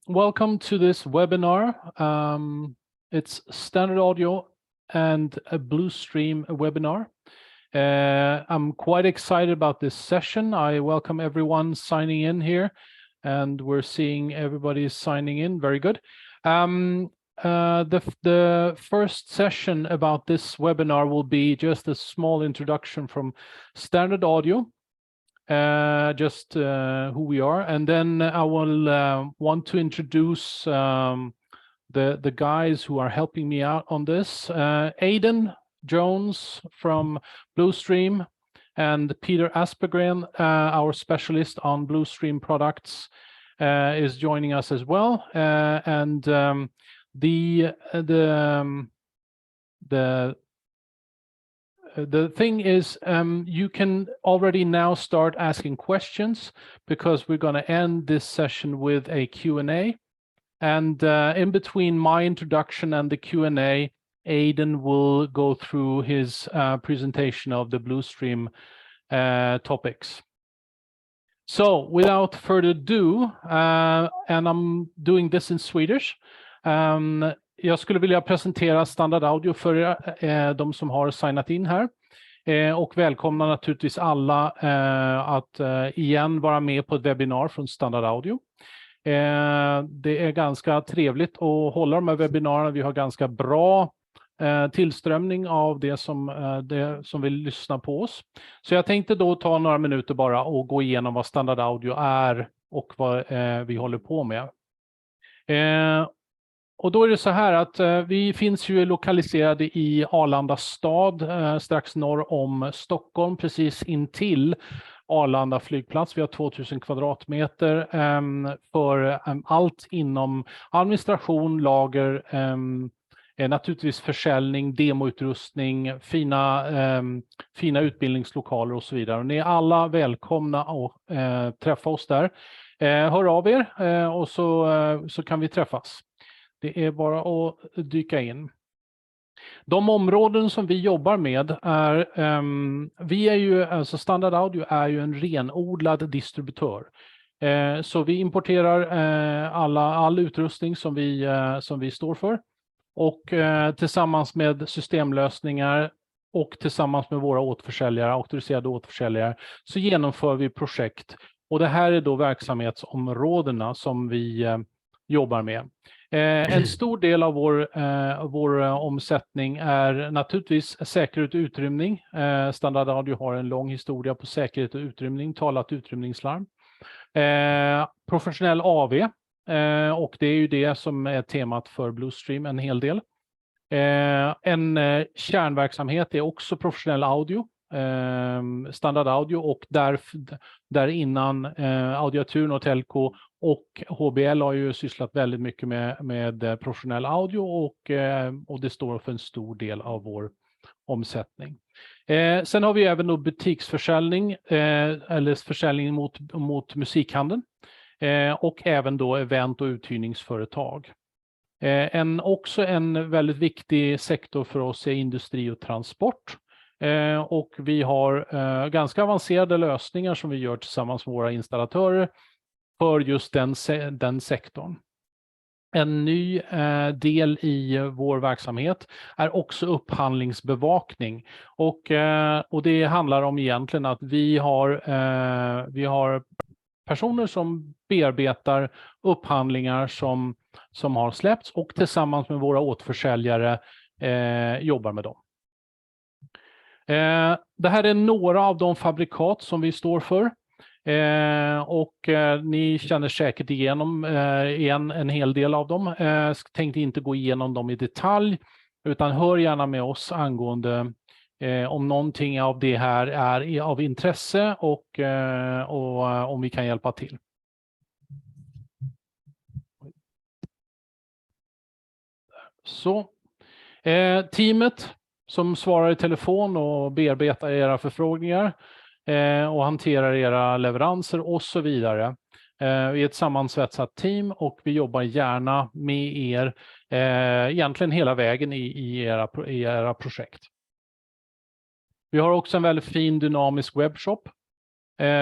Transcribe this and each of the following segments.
welcome to this webinar. It's standard audio and a Blustream webinar. I'm quite excited about this session. I welcome everyone signing in here, and we're seeing everybody signing in. Very good. The first session about this webinar will be just a small introduction from standard audio. Just who we are, and then I will want to introduce the guys who are helping me out on this. Aidan Jones from Blustream and Peter Aspergren, our specialist on Blustream products, is joining us as well. The thing is, you can already now start asking questions, because we're going to end this session with a Q&A. And in between my introduction and the Q&A, Aidan will go through his presentation of the Blustream topics. So without further ado, and I'm doing this in Swedish, jag skulle vilja presentera standard audio för de som har signat in här. Och välkomna naturligtvis alla att igen vara med på ett webbinar från standard audio. Det är ganska trevligt att hålla de här webbinarerna. Vi har ganska bra tillströmning av det som vill lyssna på oss. Så jag tänkte då ta några minuter bara och gå igenom vad standard audio är och vad vi håller på med. Och då är det så här att vi finns ju lokaliserade i Arlanda stad, strax norr om Stockholm, precis intill Arlanda flygplats. Vi har 2000 kvadratmeter för allt inom administration, lager, naturligtvis försäljning, demoutrustning, fina utbildningslokaler och så vidare. Och ni är alla välkomna att träffa oss där. Hör av er och så kan vi träffas. Det är bara att dyka in. De områden som vi jobbar med är, alltså standard audio är ju en renodlad distributör. Så vi importerar all utrustning som vi står för. Och tillsammans med systemlösningar och tillsammans med våra återförsäljare, auktoriserade återförsäljare, så genomför vi projekt. Och det här är då verksamhetsområdena som vi jobbar med. En stor del av vår omsättning är naturligtvis säkerhet och utrymning. Standard audio har en lång historia på säkerhet och utrymning, talat utrymningslarm. Professionell AV, och det är ju det som är temat för Blustream en hel del. En kärnverksamhet är också professionell audio, standard audio, och där innan audiaturen och telco och HBL har ju sysslat väldigt mycket med professionell audio, och det står för en stor del av vår omsättning. Sen har vi även då butiksförsäljning, eller försäljning mot musikhandeln, och även då event- och uthyrningsföretag. Också en väldigt viktig sektor för oss är industri och transport. Och vi har ganska avancerade lösningar som vi gör tillsammans med våra installatörer för just den sektorn. En ny del i vår verksamhet är också upphandlingsbevakning. Och det handlar om egentligen att vi har personer som bearbetar upphandlingar som har släppts, och tillsammans med våra återförsäljare jobbar med dem. Det här är några av de fabrikat som vi står för. Och ni känner säkert igen en hel del av dem. Tänkte inte gå igenom dem i detalj, utan hör gärna med oss angående om någonting av det här är av intresse och om vi kan hjälpa till. Så teamet som svarar i telefon och bearbetar era förfrågningar och hanterar era leveranser och så vidare. Vi är ett sammansvetsat team, och vi jobbar gärna med er egentligen hela vägen i era projekt. Vi har också en väldigt fin dynamisk webbshop,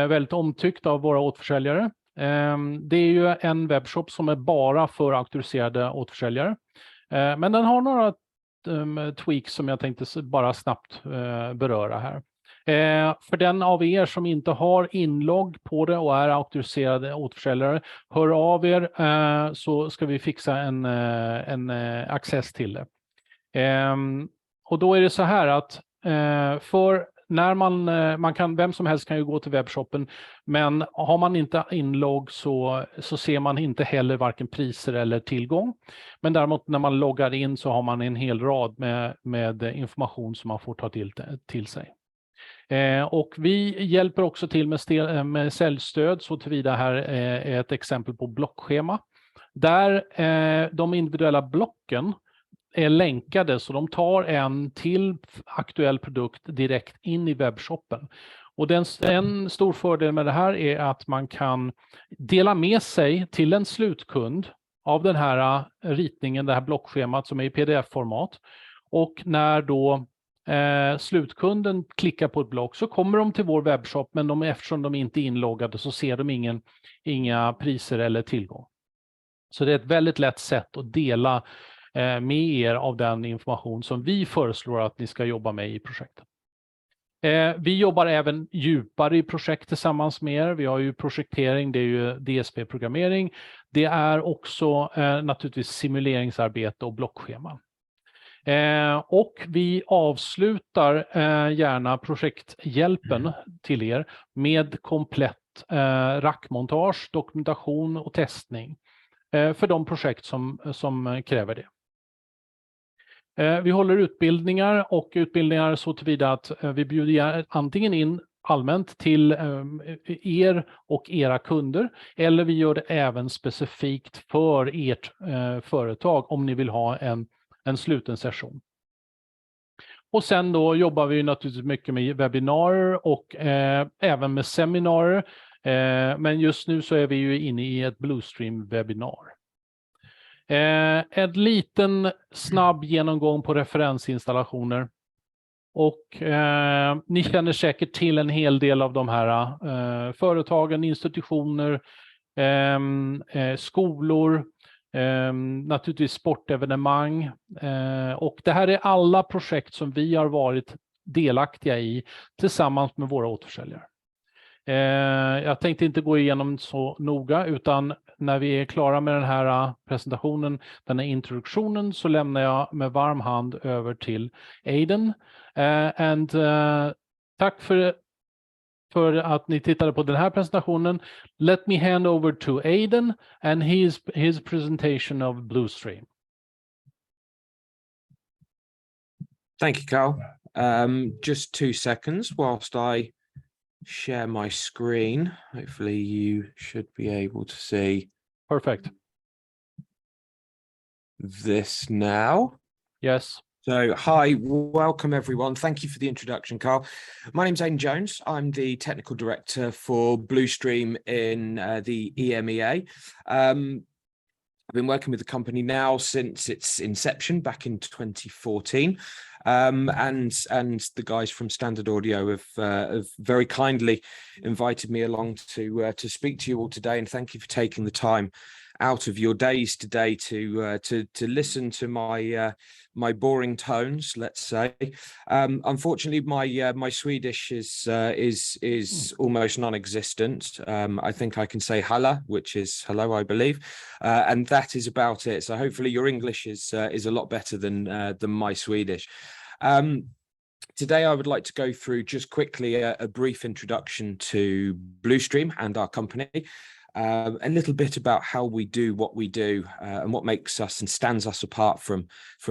väldigt omtyckt av våra återförsäljare. Det är ju en webbshop som är bara för auktoriserade återförsäljare. Men den har några tweaks som jag tänkte bara snabbt beröra här. För den av er som inte har inlogg på det och är auktoriserade återförsäljare, hör av er så ska vi fixa en access till det. Och då är det så här att för när man kan, vem som helst kan ju gå till webbshoppen, men har man inte inlogg så ser man inte heller varken priser eller tillgång. Men däremot när man loggar in så har man en hel rad med information som man får ta till sig. Och vi hjälper också till med säljstöd, så tillvida här är ett exempel på blockschema. Där de individuella blocken är länkade, så de tar en till aktuell produkt direkt in i webbshoppen. Och en stor fördel med det här är att man kan dela med sig till en slutkund av den här ritningen, det här blockschemat som är i pdf-format. Och när då slutkunden klickar på ett block så kommer de till vår webbshop, men eftersom de inte är inloggade så ser de inga priser eller tillgång. Så det är ett väldigt lätt sätt att dela med er av den information som vi föreslår att ni ska jobba med i projektet. Vi jobbar även djupare i projekt tillsammans med er. Vi har ju projektering, det är ju DSP-programmering. Det är också naturligtvis simuleringsarbete och blockscheman. Och vi avslutar gärna projekthjälpen till er med komplett rackmontage, dokumentation och testning för de projekt som kräver det. Vi håller utbildningar så tillvida att vi bjuder antingen in allmänt till er och era kunder, eller vi gör det även specifikt för ert företag om ni vill ha en sluten session. Och sen då jobbar vi naturligtvis mycket med webbinarer och även med seminarier. Men just nu så är vi ju inne i ett Blustream Webinar. En liten snabb genomgång på referensinstallationer. Och ni känner säkert till en hel del av de här företagen, institutioner, skolor, naturligtvis sportevenemang. Och det här är alla projekt som vi har varit delaktiga i tillsammans med våra återförsäljare. Jag tänkte inte gå igenom så noga, utan när vi är klara med den här presentationen, den här introduktionen, så lämnar jag med varm hand över till Aidan. Tack för att ni tittade på den här presentationen. Let me hand over to Aidan and his presentation of Blustream. Thank you, Carl. Just 2 seconds whilst I share my screen. Hopefully you should be able to see. Perfect. This now. Yes. So, hi, welcome everyone. Thank you for the introduction, Carl. My name's Aidan Jones. I'm the technical director for Blustream in the EMEA. I've been working with the company now since its inception back in 2014. And the guys from Standard Audio have very kindly invited me along to speak to you all today, and thank you for taking the time out of your days today to listen to my boring tones, let's say. Unfortunately, my Swedish is almost non-existent. I think I can say halla, which is hello, I believe, and that is about it. So hopefully your English is a lot better than my Swedish. Today, I would like to go through just quickly a brief introduction to Blustream and our company, a little bit about how we do what we do and what makes us and stands us apart from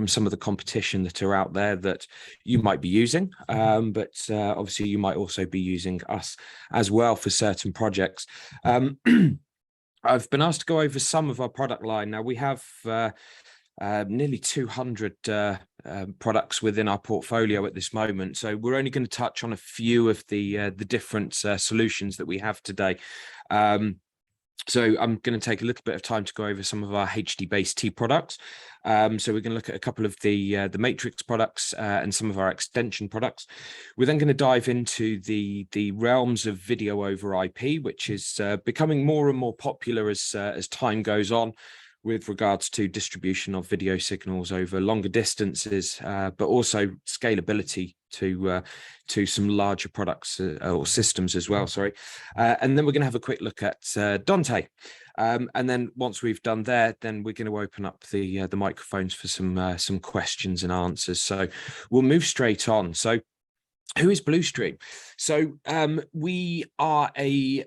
some of the competition that are out there that you might be using, but obviously you might also be using us as well for certain projects. I've been asked to go over some of our product line. Now we have nearly 200 products within our portfolio at this moment, so we're only going to touch on a few of the different solutions that we have today. So I'm going to take a little bit of time to go over some of our HD-based T products. So we're going to look at a couple of the matrix products and some of our extension products. We're then going to dive into the realms of video over IP, which is becoming more and more popular as time goes on, with regards to distribution of video signals over longer distances, but also scalability to some larger products or systems as well, sorry. And then we're going to have a quick look at Dante. And then once we've done there, then we're going to open up the microphones for some questions and answers. So we'll move straight on. So who is Blustream? So we are a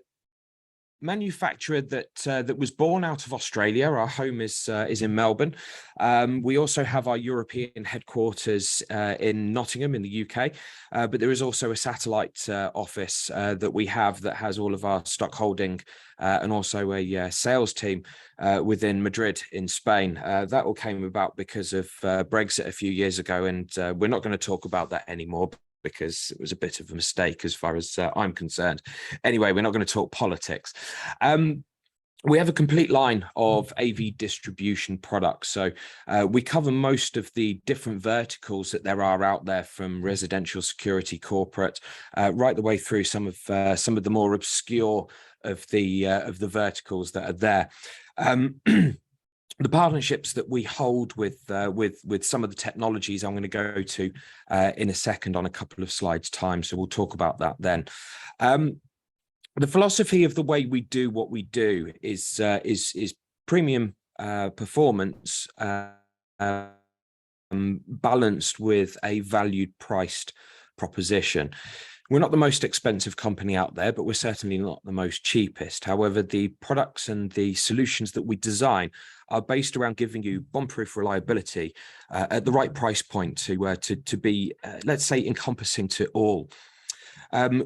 manufacturer that was born out of Australia. Our home is in Melbourne. We also have our European headquarters in Nottingham in the UK, but there is also a satellite office that we have that has all of our stock holding and also a sales team within Madrid in Spain. That all came about because of Brexit a few years ago, and we're not going to talk about that anymore, because it was a bit of a mistake as far as I'm concerned. Anyway, we're not going to talk politics. We have a complete line of AV distribution products. So we cover most of the different verticals that there are out there, from residential, security, corporate, right the way through some of the more obscure of the verticals that are there. The partnerships that we hold with some of the technologies I'm going to go to in a second on a couple of slides time, so we'll talk about that then. The philosophy of the way we do what we do is premium performance balanced with a valued priced proposition. We're not the most expensive company out there, but we're certainly not the most cheapest. However, the products and the solutions that we design are based around giving you bomb-proof reliability at the right price point to be, let's say, encompassing to all.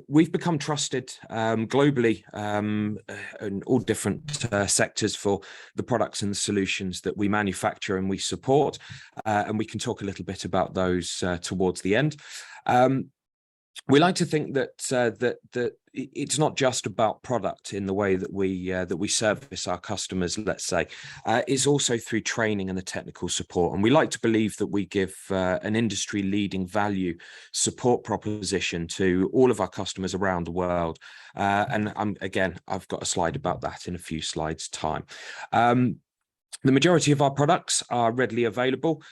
We've become trusted globally in all different sectors for the products and the solutions that we manufacture and we support, and we can talk a little bit about those towards the end. We like to think that that it's not just about product in the way that we service our customers, let's say. It's also through training and the technical support. And we like to believe that we give an industry-leading value support proposition to all of our customers around the world. And again, I've got a slide about that in a few slides' time. The majority of our products are readily available.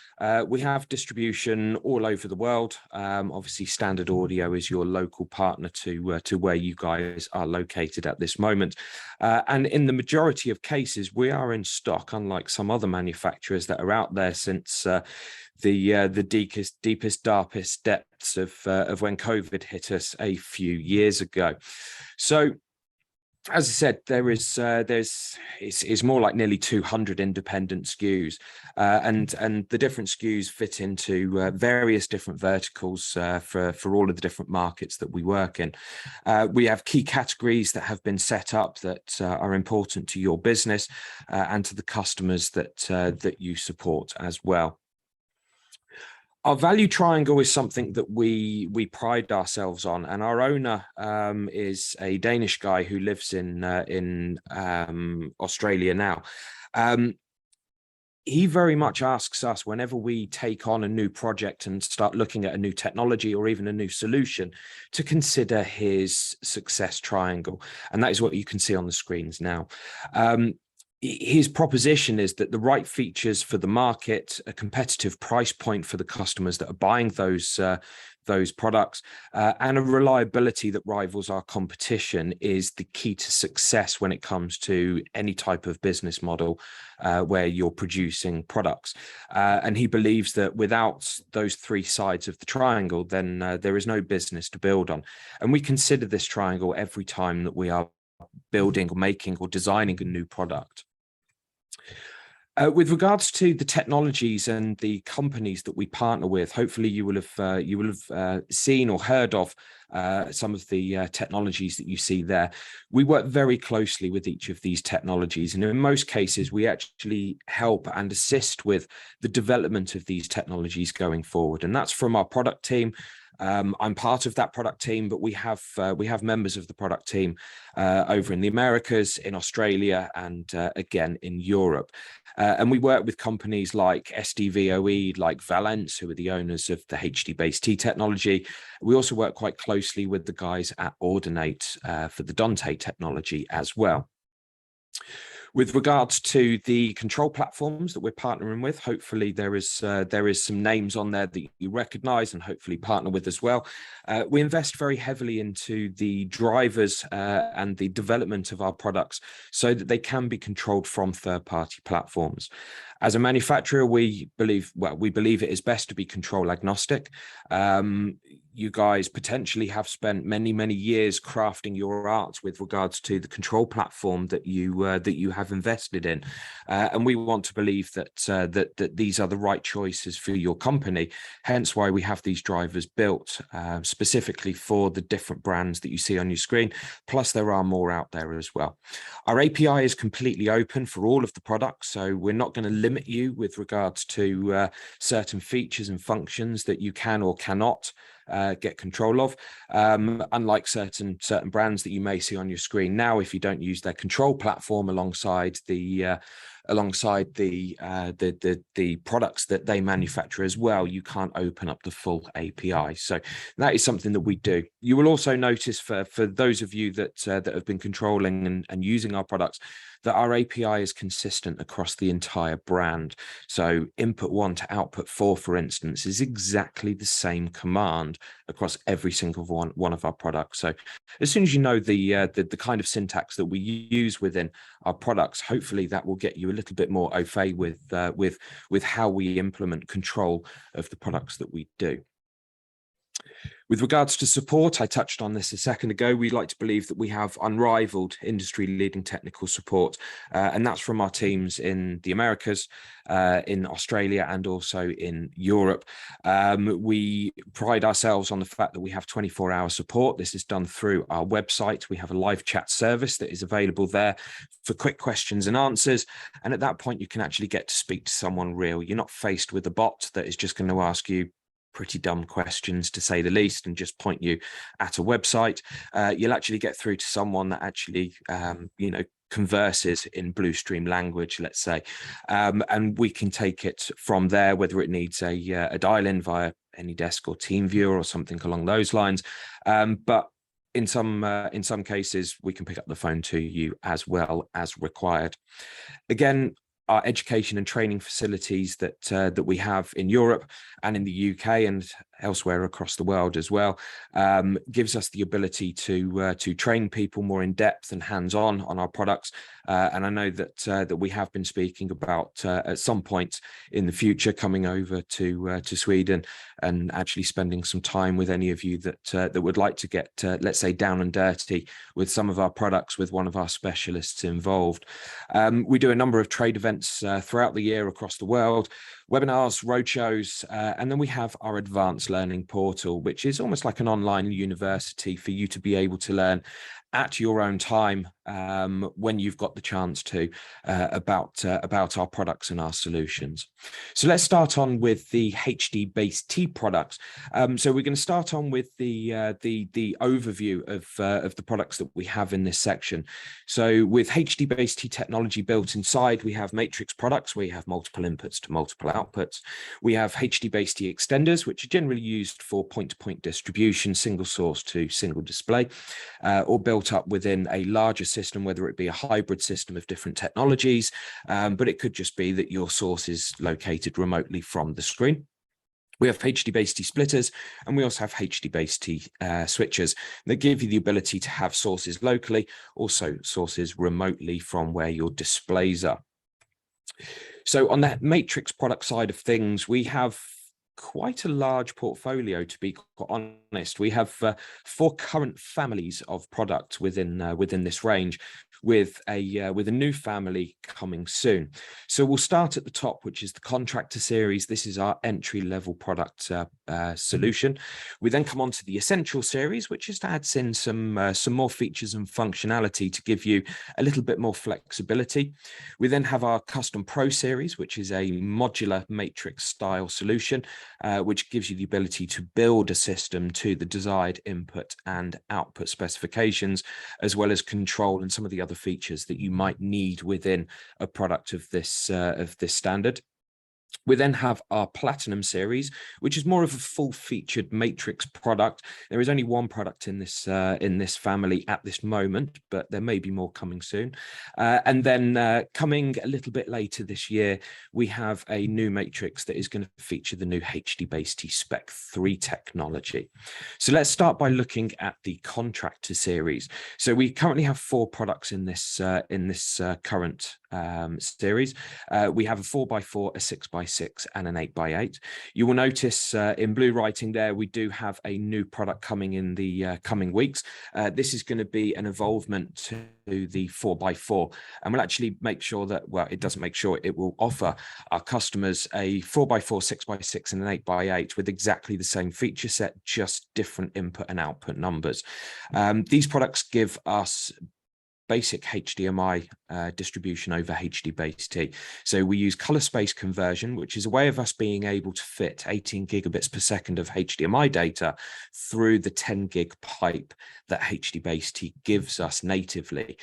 We have distribution all over the world. Obviously, Standard Audio is your local partner to where you guys are located at this moment. And in the majority of cases, we are in stock, unlike some other manufacturers that are out there since the deepest, darkest depths of when COVID hit us a few years ago. So, as I said, it's more like nearly 200 independent SKUs, and the different SKUs fit into various different verticals for all of the different markets that we work in. We have key categories that have been set up that are important to your business and to the customers that you support as well. Our value triangle is something that we pride ourselves on, and our owner is a Danish guy who lives in Australia now. He very much asks us, whenever we take on a new project and start looking at a new technology or even a new solution, to consider his success triangle, and that is what you can see on the screens now. His proposition is that the right features for the market, a competitive price point for the customers that are buying those products, and a reliability that rivals our competition is the key to success when it comes to any type of business model where you're producing products. And he believes that without those three sides of the triangle, then there is no business to build on. And we consider this triangle every time that we are building or making or designing a new product. With regards to the technologies and the companies that we partner with, hopefully you will have seen or heard of some of the technologies that you see there. We work very closely with each of these technologies, and in most cases, we actually help and assist with the development of these technologies going forward. And that's from our product team, I'm part of that product team, but we have members of the product team over in the Americas, in Australia, and again in Europe. And we work with companies like SDVOE, like Valence, who are the owners of the HD-based T technology. We also work quite closely with the guys at Ordinate for the Dante technology as well. With regards to the control platforms that we're partnering with, hopefully there is some names on there that you recognize and hopefully partner with as well. We invest very heavily into the drivers and the development of our products so that they can be controlled from third-party platforms. As a manufacturer, we believe it is best to be control agnostic. You guys potentially have spent many, many years crafting your art with regards to the control platform that you have invested in, and we want to believe that that these are the right choices for your company. Hence, why we have these drivers built specifically for the different brands that you see on your screen. Plus, there are more out there as well. Our API is completely open for all of the products, so we're not going to limit you with regards to certain features and functions that you can or cannot get control of, unlike certain brands that you may see on your screen now. If you don't use their control platform alongside the products that they manufacture as well, you can't open up the full API. So that is something that we do. You will also notice for those of you that have been controlling and using our products, that our API is consistent across the entire brand. So input 1 to output 4, for instance, is exactly the same command across every single one of our products. So as soon as you know the kind of syntax that we use within our products, hopefully that will get you a little bit more au fait with how we implement control of the products that we do. With regards to support, I touched on this a second ago. We like to believe that we have unrivaled industry-leading technical support, and that's from our teams in the Americas, in Australia, and also in Europe. We pride ourselves on the fact that we have 24-hour support. This is done through our website. We have a live chat service that is available there for quick questions and answers, and at that point, you can actually get to speak to someone real. You're not faced with a bot that is just going to ask you pretty dumb questions, to say the least, and just point you at a website. You'll actually get through to someone that actually, converses in Blustream language, let's say, and we can take it from there, whether it needs a dial-in via AnyDesk or TeamViewer or something along those lines. But in some cases, we can pick up the phone to you as well as required. Again, our education and training facilities that we have in Europe and in the UK and elsewhere across the world as well, gives us the ability to train people more in depth and hands-on on our products. And I know that we have been speaking about at some point in the future coming over to Sweden and actually spending some time with any of you that would like to get let's say down and dirty with some of our products with one of our specialists involved. We do a number of trade events throughout the year across the world, webinars, roadshows, and then we have our advanced learning portal, which is almost like an online university for you to be able to learn at your own time when you've got the chance to about our products and our solutions. So let's start on with the HD-based T products. So we're going to start on with the overview of the products that we have in this section. So with HD-based T technology built inside, we have matrix products where you have multiple inputs to multiple outputs. We have HD-based T extenders, which are generally used for point-to-point distribution, single source to single display, or built up within a larger system, whether it be a hybrid system of different technologies, but it could just be that your source is located remotely from the screen. We have HD-based T splitters, and we also have HD-based T switchers that give you the ability to have sources locally, also sources remotely from where your displays are. So on that matrix product side of things, we have quite a large portfolio, to be quite honest. We have 4 current families of products within this range, with a new family coming soon. So we'll start at the top, which is the contractor series. This is our entry-level product solution. We then come on to the essential series, which just adds in some more features and functionality to give you a little bit more flexibility. We then have our custom pro series, which is a modular matrix style solution. which gives you the ability to build a system to the desired input and output specifications, as well as control and some of the other features that you might need within a product of this standard. We then have our Platinum series, which is more of a full-featured matrix product. There is only one product in this family at this moment, but there may be more coming soon. And then coming a little bit later this year, we have a new matrix that is going to feature the new HD-based Spec 3 technology. So let's start by looking at the Contractor series. So we currently have 4 products in this current series. We have a 4x4, a 6x6, and an 8x8. You will notice in blue writing there, we do have a new product coming in the coming weeks. This is going to be an evolvement to the 4x4, and we'll actually make sure that, well, it doesn't make sure, it will offer our customers a 4x4, 6x6, and an 8x8 with exactly the same feature set, just different input and output numbers. These products give us basic HDMI distribution over HD-based. So we use color space conversion, which is a way of us being able to fit 18 gigabits per second of HDMI data through the 10 gig pipe that HD-based gives us natively.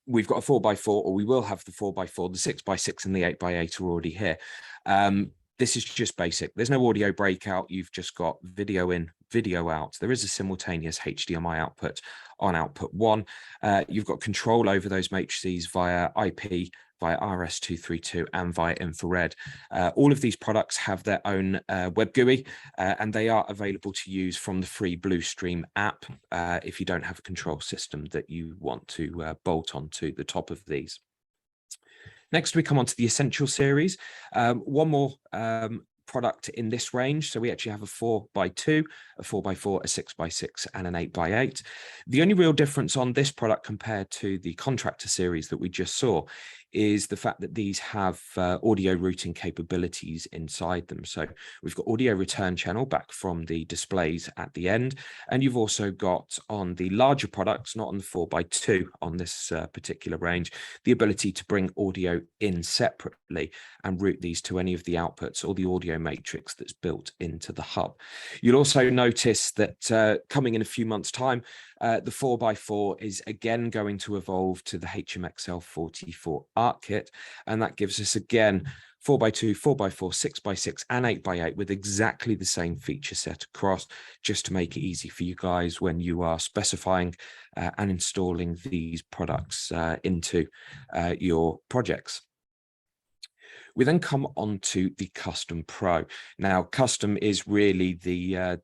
We've got a 4x4, or we will have the 4x4, the 6x6 and the 8x8 are already here. This is just basic. There's no audio breakout. You've just got video in, video out. There is a simultaneous HDMI output on output 1. You've got control over those matrices via IP, via RS-232, and via infrared. All of these products have their own web GUI, and they are available to use from the free Blustream app if you don't have a control system that you want to bolt onto the top of these. Next, we come on to the Essential series. One more product in this range. So we actually have a 4x2, a 4x4, a 6x6, and an 8x8. The only real difference on this product compared to the Contractor series that we just saw is the fact that these have audio routing capabilities inside them. So we've got audio return channel back from the displays at the end. And you've also got on the larger products, not on the 4x2 on this particular range, the ability to bring audio in separately and route these to any of the outputs or the audio matrix that's built into the hub. You'll also notice that coming in a few months' time, the 4x4 is again going to evolve to the HMXL44 Art Kit, and that gives us again 4x2, 4x4, 6x6, and 8x8 with exactly the same feature set across, just to make it easy for you guys when you are specifying and installing these products into your projects. We then come on to the Custom Pro. Now, Custom is really the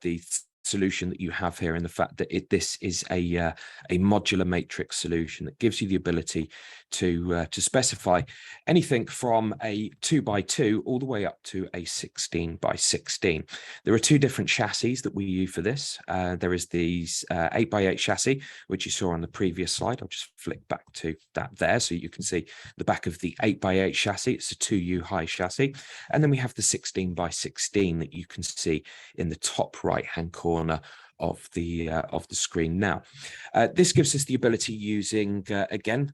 solution that you have here, in the fact that this is a modular matrix solution that gives you the ability to specify anything from a 2x2 all the way up to a 16x16. There are 2 different chassis that we use for this. There is these 8x8 chassis, which you saw on the previous slide. I'll just flick back to that there so you can see the back of the 8x8 chassis. It's a 2U high chassis. And then we have the 16x16 that you can see in the top right-hand corner of the screen now. This gives us the ability, using again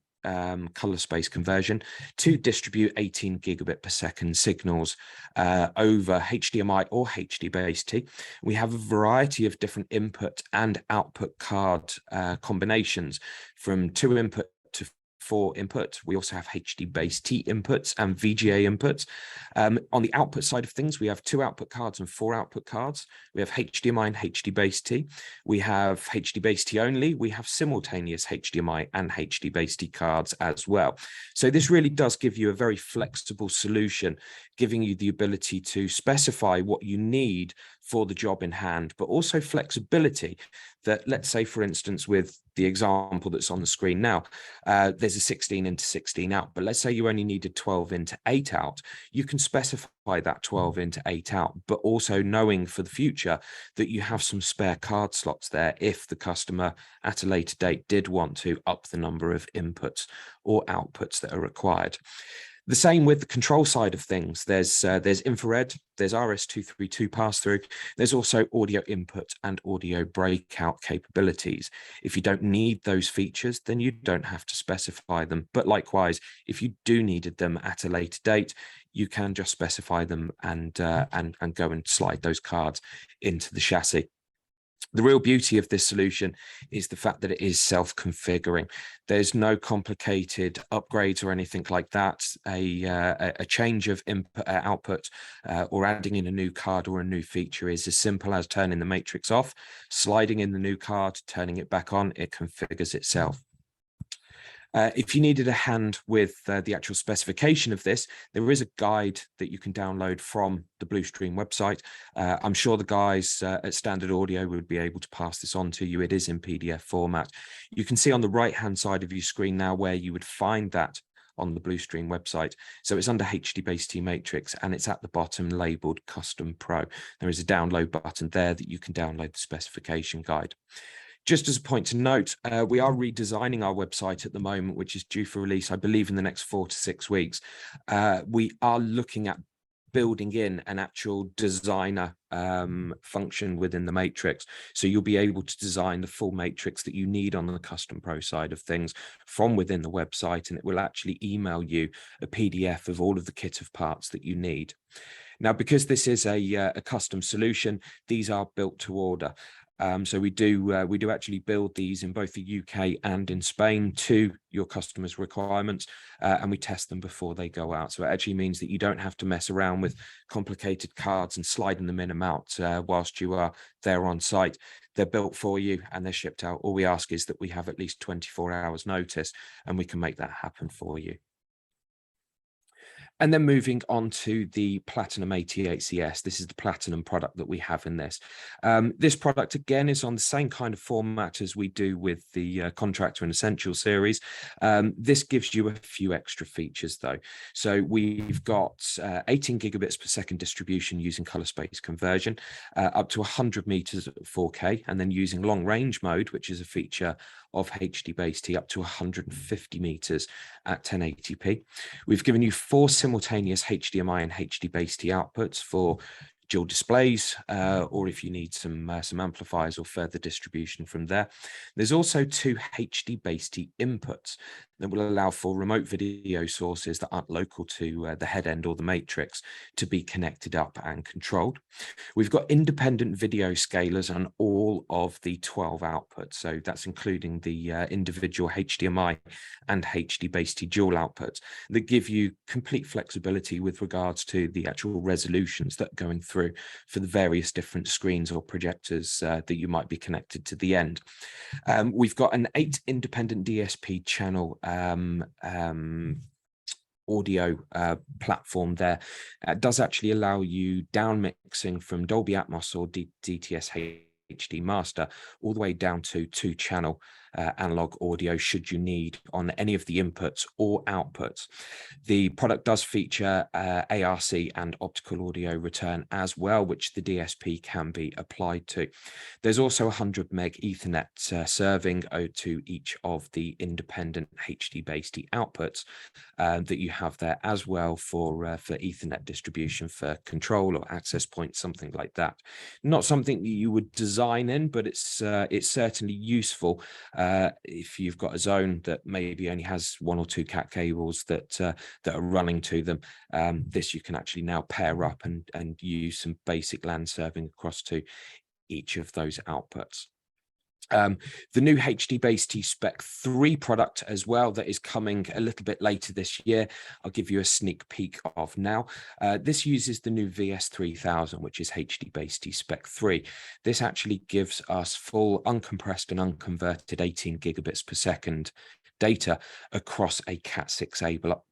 color space conversion, to distribute 18 gigabit per second signals over HDMI or HD-based. We have a variety of different input and output card combinations, from 2 input to 4 input. We also have HD-based inputs and VGA inputs. On the output side of things, we have 2 output cards and 4 output cards. We have HDMI and HD-based. We have HD-based only. We have simultaneous HDMI and HD-based cards as well. So this really does give you a very flexible solution, giving you the ability to specify what you need for the job in hand, but also flexibility that, let's say, for instance, with the example that's on the screen now, there's a 16 into 16 out, but let's say you only needed 12 into 8 out. You can specify that 12 into 8 out, but also knowing for the future that you have some spare card slots there if the customer at a later date did want to up the number of inputs or outputs that are required. The same with the control side of things. There's infrared, there's RS-232 pass-through. There's also audio input and audio breakout capabilities. If you don't need those features, then you don't have to specify them. But likewise, if you do needed them at a later date, you can just specify them and go and slide those cards into the chassis. The real beauty of this solution is the fact that it is self-configuring. There's no complicated upgrades or anything like that. A change of input, output or adding in a new card or a new feature is as simple as turning the matrix off, sliding in the new card, turning it back on. It configures itself. If you needed a hand with the actual specification of this, there is a guide that you can download from the Blustream website. I'm sure the guys at Standard Audio would be able to pass this on to you. It is in PDF format. You can see on the right-hand side of your screen now where you would find that on the Blustream website. So it's under HD Base T Matrix and it's at the bottom labeled Custom Pro. There is a download button there that you can download the specification guide. Just as a point to note, we are redesigning our website at the moment, which is due for release, I believe, in the next 4 to 6 weeks. We are looking at building in an actual designer function within the matrix. So you'll be able to design the full matrix that you need on the Custom Pro side of things from within the website, and it will actually email you a PDF of all of the kit of parts that you need. Now, because this is a custom solution, these are built to order. So we do actually build these in both the UK and in Spain to your customers' requirements, and we test them before they go out. So it actually means that you don't have to mess around with complicated cards and sliding them in and out whilst you are there on site. They're built for you and they're shipped out. All we ask is that we have at least 24 hours notice, and we can make that happen for you. And then moving on to the Platinum 88CS, this is the Platinum product that we have in this. This product, again, is on the same kind of format as we do with the Contractor and Essential series. This gives you a few extra features, though. So we've got 18 gigabits per second distribution using color space conversion, up to 100 meters at 4K, and then using long range mode, which is a feature of HD Base T, up to 150 meters at 1080p. We've given you 4 simultaneous HDMI and HD Base T outputs for dual displays, or if you need some amplifiers or further distribution from there. There's also 2 HD Base T inputs that will allow for remote video sources that aren't local to the head end or the matrix to be connected up and controlled. We've got independent video scalers on all of the 12 outputs. So that's including the individual HDMI and HD Base T dual outputs that give you complete flexibility with regards to the actual resolutions that are going through for the various different screens or projectors that you might be connected to the end. We've got an 8 independent DSP channel audio platform there. It does actually allow you down mixing from Dolby Atmos or DTS HD Master all the way down to 2-channel analog audio should you need on any of the inputs or outputs. The product does feature ARC and optical audio return as well, which the DSP can be applied to. There's also 100 meg Ethernet serving to each of the independent HD Base T outputs that you have there as well for Ethernet distribution for control or access points, something like that. Not something that you would design in, but it's certainly useful if you've got a zone that maybe only has 1 or 2 cat cables that are running to them. This you can actually now pair up and use some basic LAN serving across to each of those outputs. The new HD Base T Spec 3 product as well that is coming a little bit later this year. I'll give you a sneak peek of now. This uses the new VS3000, which is HD Base T Spec 3. This actually gives us full uncompressed and unconverted 18 gigabits per second data across a Cat6A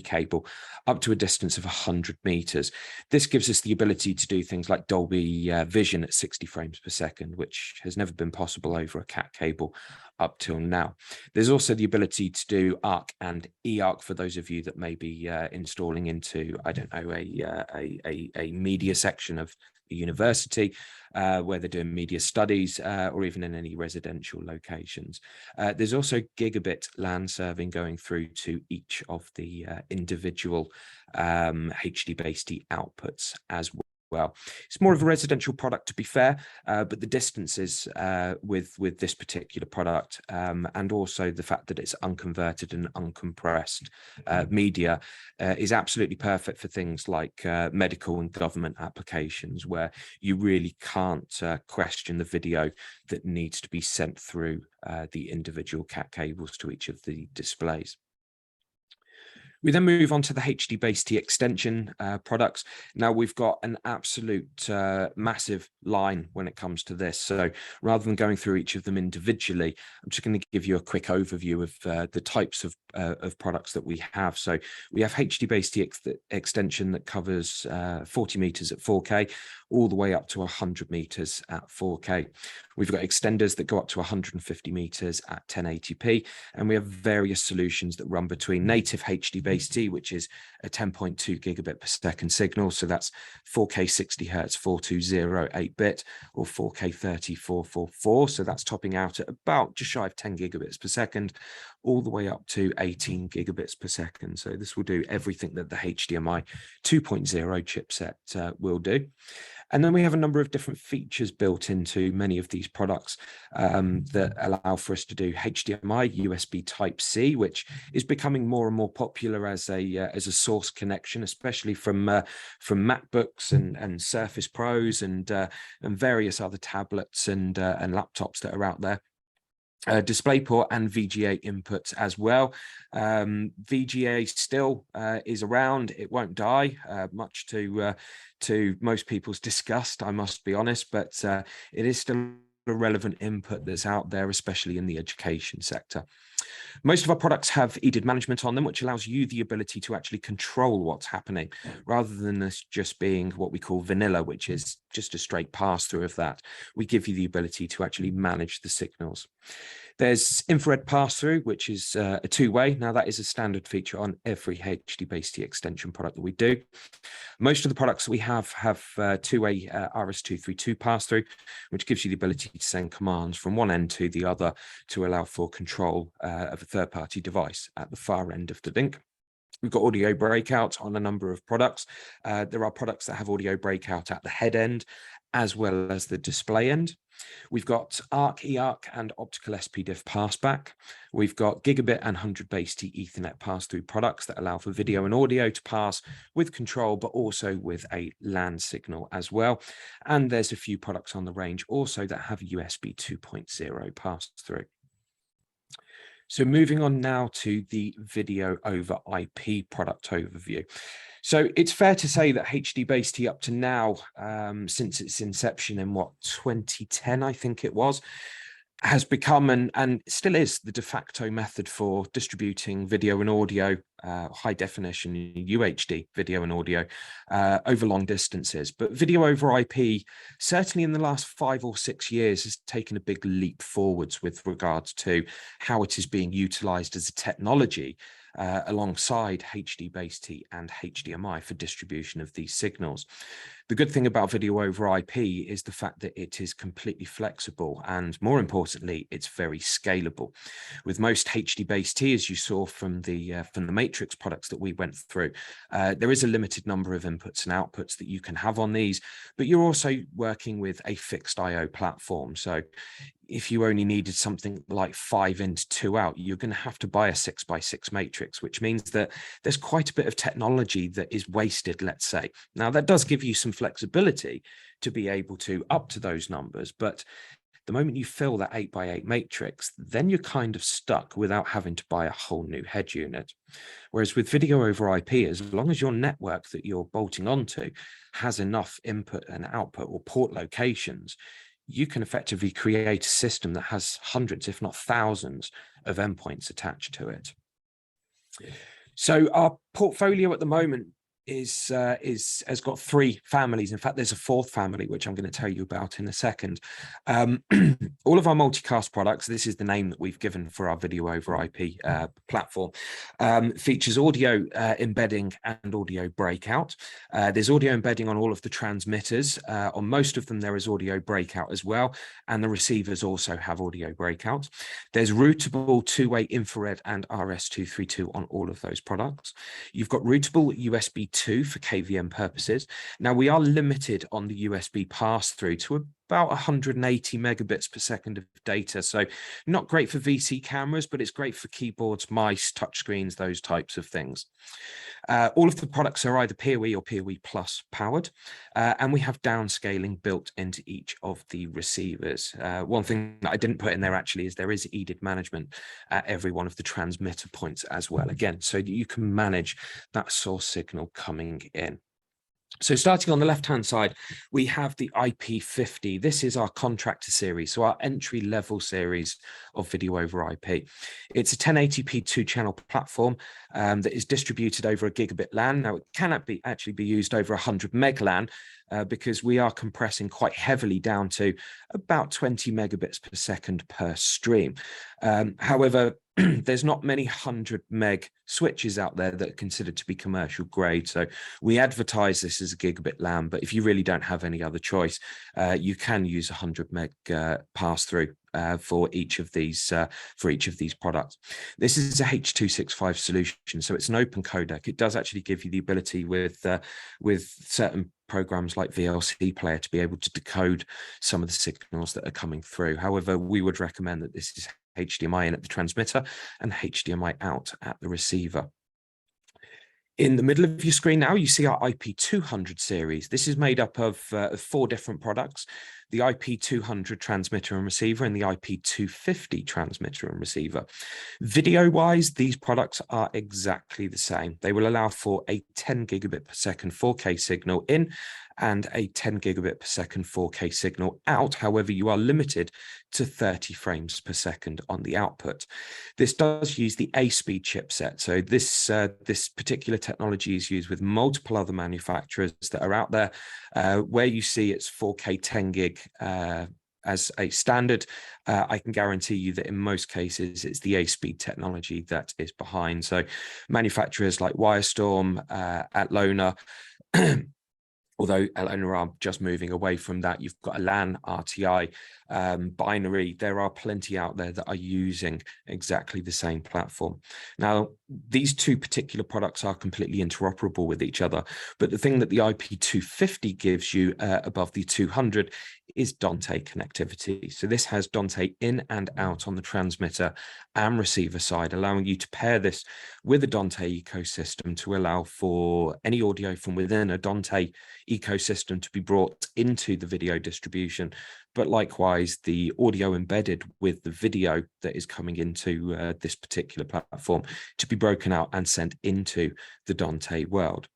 cable up to a distance of 100 meters. This gives us the ability to do things like Dolby Vision at 60 frames per second, which has never been possible over a Cat cable up till now. There's also the ability to do ARC and eARC for those of you that may be installing into, I don't know, a media section of a university, where they're doing media studies, or even in any residential locations. There's also gigabit LAN serving going through to each of the individual HDBaseT outputs as well. It's more of a residential product, to be fair, but the distances with this particular product, and also the fact that it's unconverted and uncompressed media, is absolutely perfect for things like medical and government applications, where you really can't question the video that needs to be sent through the individual CAT cables to each of the displays. We then move on to the HDBaseT extension products. Now we've got an absolute massive line when it comes to this. So rather than going through each of them individually, I'm just going to give you a quick overview of the types of products that we have. So we have HDBaseT extension that covers 40 meters at 4K, all the way up to 100 meters at 4K. We've got extenders that go up to 150 meters at 1080p, and we have various solutions that run between native HDBaseT, which is a 10.2 gigabit per second signal. So that's 4K 60 hertz 420 8-bit, or 4K 30 444. So that's topping out at about just shy of 10 gigabits per second, all the way up to 18 gigabits per second. So this will do everything that the HDMI 2.0 chipset will do. And then we have a number of different features built into many of these products that allow for us to do HDMI, USB Type-C, which is becoming more and more popular as a source connection, especially from MacBooks and Surface Pros and various other tablets and laptops that are out there. DisplayPort and VGA inputs as well. VGA still is around. It won't die, much to most people's disgust, I must be honest, but it is still a relevant input that's out there, especially in the education sector. Most of our products have EDID management on them, which allows you the ability to actually control what's happening, rather than this just being what we call vanilla, which is just a straight pass-through of that. We give you the ability to actually manage the signals. There's infrared pass-through, which is a two-way. Now, that is a standard feature on every HDBaseT extension product that we do. Most of the products that we have two-way RS-232 pass-through, which gives you the ability to send commands from one end to the other to allow for control of a third-party device at the far end of the link. We've got audio breakout on a number of products. There are products that have audio breakout at the head end as well as the display end. We've got ARC, eARC, and optical SPDIF passback. We've got gigabit and 100BaseT Ethernet pass-through products that allow for video and audio to pass with control, but also with a LAN signal as well. And there's a few products on the range also that have USB 2.0 pass-through. So moving on now to the video over IP product overview. So it's fair to say that HDBaseT up to now, since its inception in 2010, I think it was, has become and still is the de facto method for distributing video and audio, high definition UHD video and audio over long distances. But video over IP, certainly in the last 5 or 6 years, has taken a big leap forwards with regards to how it is being utilized as a technology alongside HDBaseT and HDMI for distribution of these signals. The good thing about video over IP is the fact that it is completely flexible, and more importantly, it's very scalable. With most HDBaseT, as you saw from the Matrix products that we went through, there is a limited number of inputs and outputs that you can have on these, but you're also working with a fixed I/O platform. So if you only needed something like 5 in to 2 out, you're going to have to buy a 6x6 matrix, which means that there's quite a bit of technology that is wasted, let's say. Now, that does give you some flexibility to be able to up to those numbers, but the moment you fill that 8x8 matrix, then you're kind of stuck without having to buy a whole new head unit. Whereas with video over IP, as long as your network that you're bolting onto has enough input and output or port locations, you can effectively create a system that has hundreds, if not thousands, of endpoints attached to it. So our portfolio at the moment has got 3 families. In fact, there's a 4th family, which I'm going to tell you about in a second. All of our multicast products, this is the name that we've given for our video over IP platform, features audio embedding and audio breakout. There's audio embedding on all of the transmitters. On most of them, there is audio breakout as well, and the receivers also have audio breakout. There's routable 2-way infrared and RS-232 on all of those products. You've got routable USB 2 for KVM purposes. Now, we are limited on the USB pass-through to about 180 megabits per second of data. So not great for VC cameras, but it's great for keyboards, mice, touchscreens, those types of things. All of the products are either PoE or PoE Plus powered, and we have downscaling built into each of the receivers. One thing that I didn't put in there actually is there is EDID management at every one of the transmitter points as well, again, so that you can manage that source signal coming in. So starting on the left-hand side, we have the IP50. This is our contractor series, so our entry-level series of video over IP. It's a 1080p 2-channel platform that is distributed over a gigabit LAN. Now, it cannot actually be used over 100 meg LAN because we are compressing quite heavily down to about 20 megabits per second per stream. However, there's not many 100 meg switches out there that are considered to be commercial grade. So we advertise this as a gigabit LAN, but if you really don't have any other choice, you can use 100 meg pass through for each of these products. This is a H.265 solution, so it's an open codec. It does actually give you the ability with certain programs like VLC Player to be able to decode some of the signals that are coming through. However, we would recommend that this is HDMI in at the transmitter and HDMI out at the receiver. In the middle of your screen now, you see our IP200 series. This is made up of 4 different products: the IP200 transmitter and receiver and the IP250 transmitter and receiver. Video-wise, these products are exactly the same. They will allow for a 10 gigabit per second 4K signal in and a 10 gigabit per second 4K signal out. However, you are limited to 30 frames per second on the output. This does use the A-speed chipset. So this particular technology is used with multiple other manufacturers that are out there. Where you see it's 4K 10 gig as a standard, I can guarantee you that in most cases it's the A-speed technology that is behind. So manufacturers like Wirestorm, Atlona, although Atlona are just moving away from that, you've got a LAN, RTI, binary. There are plenty out there that are using exactly the same platform. Now, these 2 particular products are completely interoperable with each other, but the thing that the IP250 gives you above the 200 is Dante connectivity. So this has Dante in and out on the transmitter and receiver side, allowing you to pair this with a Dante ecosystem to allow for any audio from within a Dante ecosystem to be brought into the video distribution, but likewise the audio embedded with the video that is coming into this particular platform to be broken out and sent into the Dante world.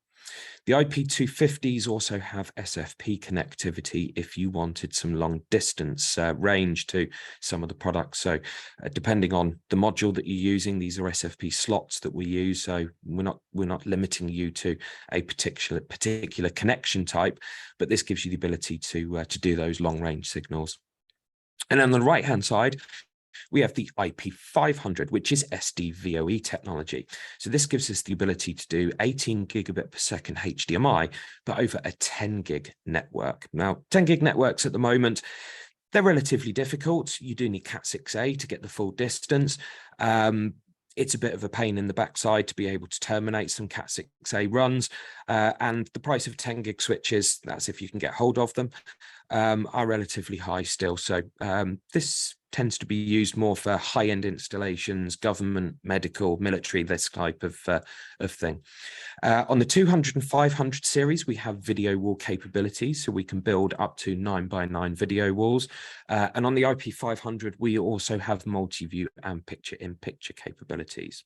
The IP250s also have SFP connectivity if you wanted some long distance range to some of the products. So depending on the module that you're using, these are SFP slots that we use. So we're not limiting you to a particular connection type, but this gives you the ability to do those long range signals. And on the right hand side, we have the IP500, which is SDVoE technology. So this gives us the ability to do 18 gigabit per second HDMI, but over a 10 gig network. Now, 10 gig networks at the moment, they're relatively difficult. You do need Cat6a to get the full distance. It's a bit of a pain in the backside to be able to terminate some Cat6a runs. And the price of 10 gig switches, that's if you can get hold of them, are relatively high still. So this tends to be used more for high-end installations, government, medical, military, this type of thing. On the 200 and 500 series, we have video wall capabilities, so we can build up to 9x9 video walls. And on the IP500, we also have multi-view and picture-in-picture capabilities.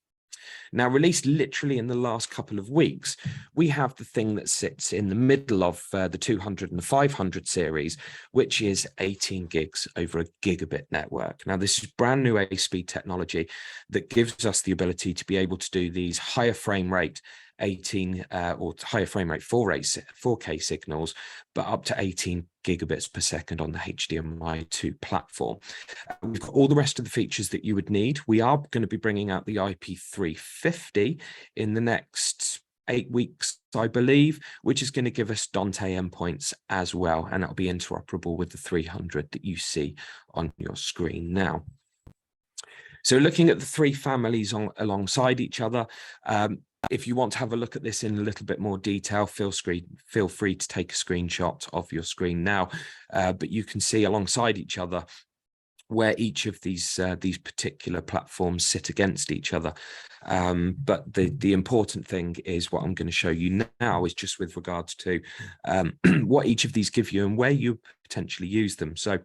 Now, released literally in the last couple of weeks, we have the thing that sits in the middle of the 200 and the 500 series, which is 18 gigs over a gigabit network. Now, this is brand new A-speed technology that gives us the ability to be able to do these higher frame rate 18 or higher frame rate 4K signals, but up to 18 gigabits per second on the HDMI 2 platform. We've got all the rest of the features that you would need. We are going to be bringing out the IP350 in the next 8 weeks, I believe, which is going to give us Dante endpoints as well, and it'll be interoperable with the 300 that you see on your screen now. So looking at the three families alongside each other, if you want to have a look at this in a little bit more detail, feel free to take a screenshot of your screen now, but you can see alongside each other where each of these particular platforms sit against each other. But the important thing is what I'm going to show you now is just with regards to what each of these give you and where you potentially use them. So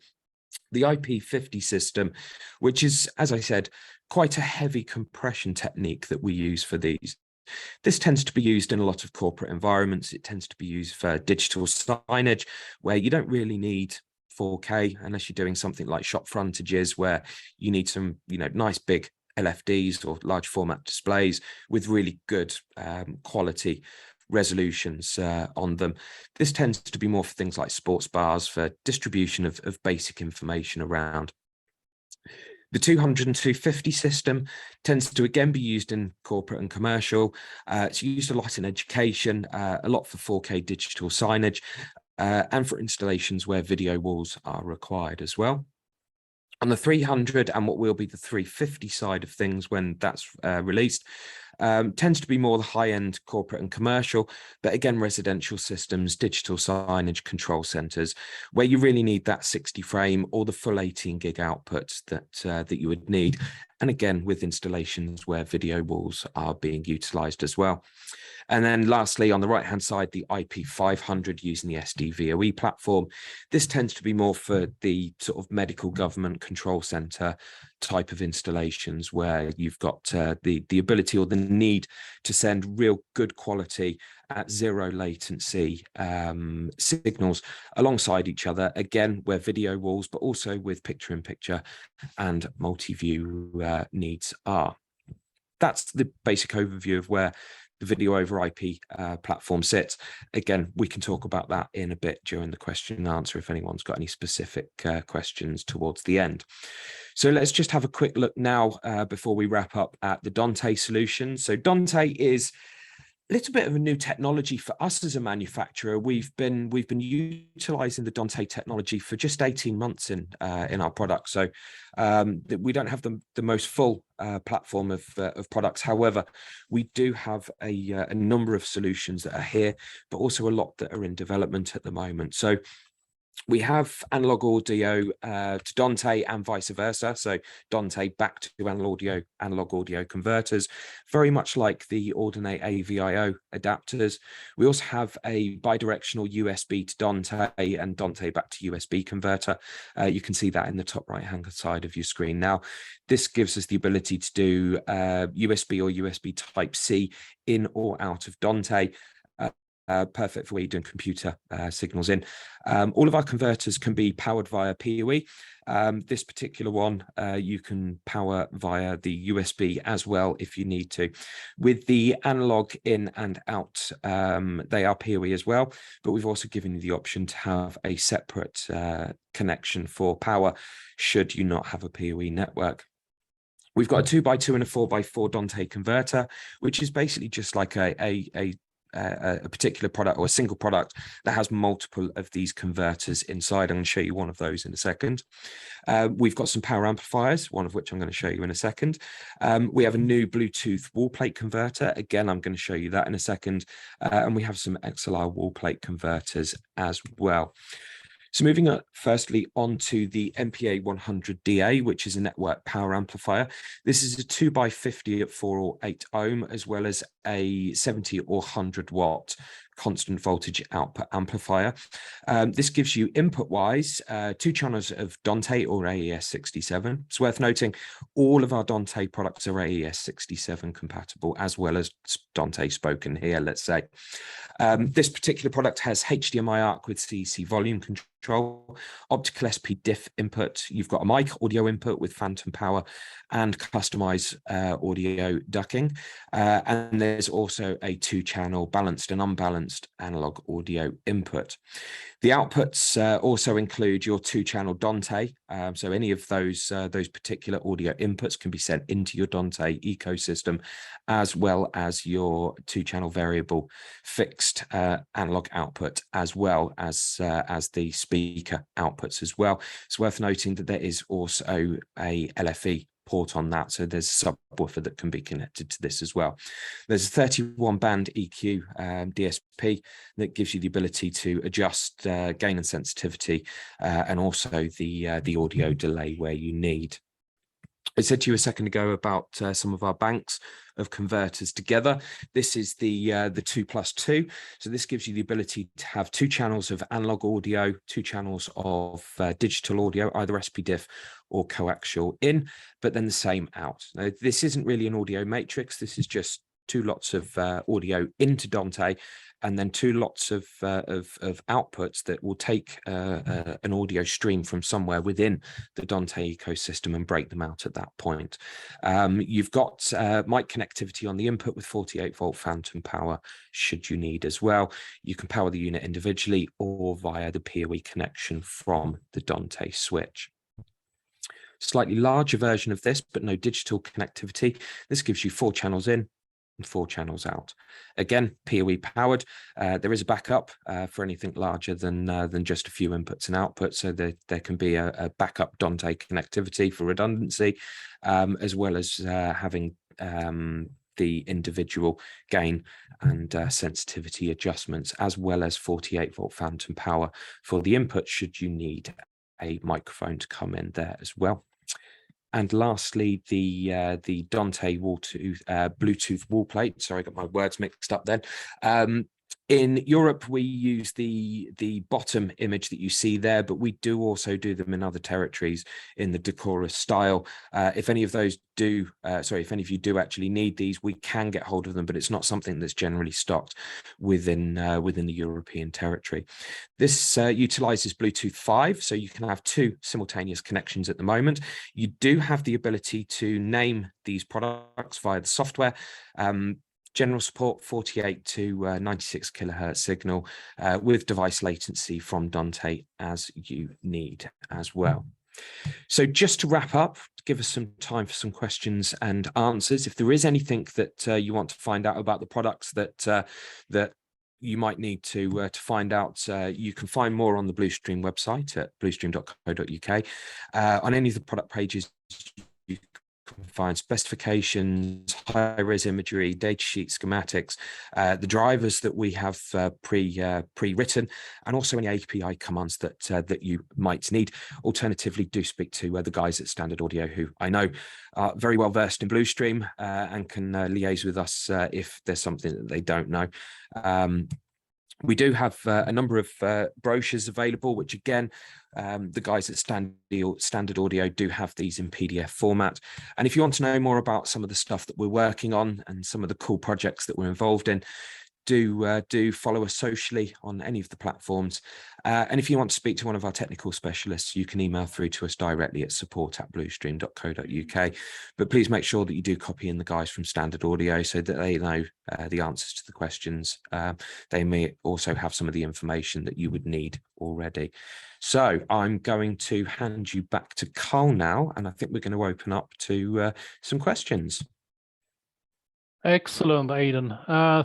the IP50 system, which is, as I said, quite a heavy compression technique that we use for these. This tends to be used in a lot of corporate environments. It tends to be used for digital signage, where you don't really need 4K unless you're doing something like shop frontages where you need some, nice big LFDs or large format displays with really good quality resolutions on them. This tends to be more for things like sports bars, for distribution of basic information around. The 200 and 250 system tends to again be used in corporate and commercial. It's used a lot in education, a lot for 4K digital signage, and for installations where video walls are required as well. On the 300 and what will be the 350 side of things when that's released, tends to be more the high-end corporate and commercial, but again, residential systems, digital signage, control centers, where you really need that 60 frame or the full 18 gig outputs that you would need. And again, with installations where video walls are being utilized as well. And then lastly, on the right-hand side, the IP500 using the SDVoE platform. This tends to be more for the sort of medical government control center type of installations where you've got the ability or the need to send real good quality at zero latency signals alongside each other, again, where video walls, but also with picture-in-picture and multi-view needs are. That's the basic overview of where the video over IP platform sits. Again, we can talk about that in a bit during the question and answer if anyone's got any specific questions towards the end. So let's just have a quick look now before we wrap up at the Dante solution. So Dante is a little bit of a new technology for us as a manufacturer. We've been utilizing the Dante technology for just 18 months in our product. So we don't have the most full platform of products. However, we do have a number of solutions that are here, but also a lot that are in development at the moment. So we have analog audio to Dante and vice versa. So Dante back to analog audio converters, very much like the Ordinate AVIO adapters. We also have a bidirectional USB to Dante and Dante back to USB converter. You can see that in the top right-hand side of your screen. Now, this gives us the ability to do USB or USB Type-C in or out of Dante. Perfect for where you're doing computer signals in. All of our converters can be powered via PoE. This particular one, you can power via the USB as well if you need to. With the analog in and out, they are PoE as well, but we've also given you the option to have a separate connection for power should you not have a PoE network. We've got a 2x2 and a 4x4 Dante converter, which is basically just like a particular product or a single product that has multiple of these converters inside. I'm going to show you one of those in a second. We've got some power amplifiers, one of which I'm going to show you in a second. We have a new Bluetooth wall plate converter. Again, I'm going to show you that in a second. And we have some XLR wall plate converters as well. So moving firstly onto the MPA100DA, which is a network power amplifier. This is a 2x50 at 4 or 8 ohm, as well as a 70 or 100 watt constant voltage output amplifier. This gives you input-wise 2 channels of Dante or AES67. It's worth noting all of our Dante products are AES67 compatible, as well as Dante spoken here, let's say. This particular product has HDMI ARC with CEC volume control. control, optical SP diff input. You've got a mic audio input with phantom power and customize audio ducking. And there's also a 2-channel balanced and unbalanced analog audio input. The outputs also include your 2-channel Dante. So any of those particular audio inputs can be sent into your Dante ecosystem, as well as your 2-channel variable fixed analog output, as well as the speaker outputs as well. It's worth noting that there is also a LFE port on that, so there's a subwoofer that can be connected to this as well. There's a 31 band EQ DSP that gives you the ability to adjust gain and sensitivity, and also the audio delay where you need. I said to you a second ago about some of our banks of converters together. This is the 2+2. So this gives you the ability to have 2 channels of analog audio, 2 channels of digital audio, either SPDIF or coaxial in, but then the same out. Now, this isn't really an audio matrix. This is just 2 lots of audio into Dante, and then 2 lots of outputs that will take an audio stream from somewhere within the Dante ecosystem and break them out at that point. You've got mic connectivity on the input with 48-volt phantom power, should you need as well. You can power the unit individually or via the PoE connection from the Dante switch. Slightly larger version of this, but no digital connectivity. This gives you 4 channels in and 4 channels out. Again, PoE powered. There is a backup for anything larger than just a few inputs and outputs, so there can be a backup Dante connectivity for redundancy, as well as having the individual gain and sensitivity adjustments, as well as 48-volt phantom power for the input should you need a microphone to come in there as well. And lastly, the Dante Bluetooth wall plate. Sorry, I got my words mixed up then. In Europe, we use the bottom image that you see there, but we do also do them in other territories in the Decorous style. If any of those do, if any of you do actually need these, we can get hold of them, but it's not something that's generally stocked within the European territory. This utilizes Bluetooth 5, so you can have 2 simultaneous connections at the moment. You do have the ability to name these products via the software. General support 48 to 96 kilohertz signal with device latency you from Dante as you need as well. So just to wrap up, give us some time for some questions and answers. If there is anything that you want to find out about the products that you might need to find out, you can find more on the Blustream website at blustream.co.uk. On any of the product pages, you can find specifications, high-res imagery, datasheet schematics, the drivers that we have pre-written, and also any API commands that you might need. Alternatively, do speak to the guys at Standard Audio, who I know are very well versed in Blustream and can liaise with us if there's something that they don't know. We do have a number of brochures available, which again, the guys at Standard Audio do have these in PDF format. And if you want to know more about some of the stuff that we're working on and some of the cool projects that we're involved in, do follow us socially on any of the platforms. And if you want to speak to one of our technical specialists, you can email through to us directly at support@blustream.co.uk. But please make sure that you do copy in the guys from Standard Audio so that they know the answers to the questions. They may also have some of the information that you would need already. So I'm going to hand you back to Carl now, and I think we're going to open up to some questions. Excellent, Aidan.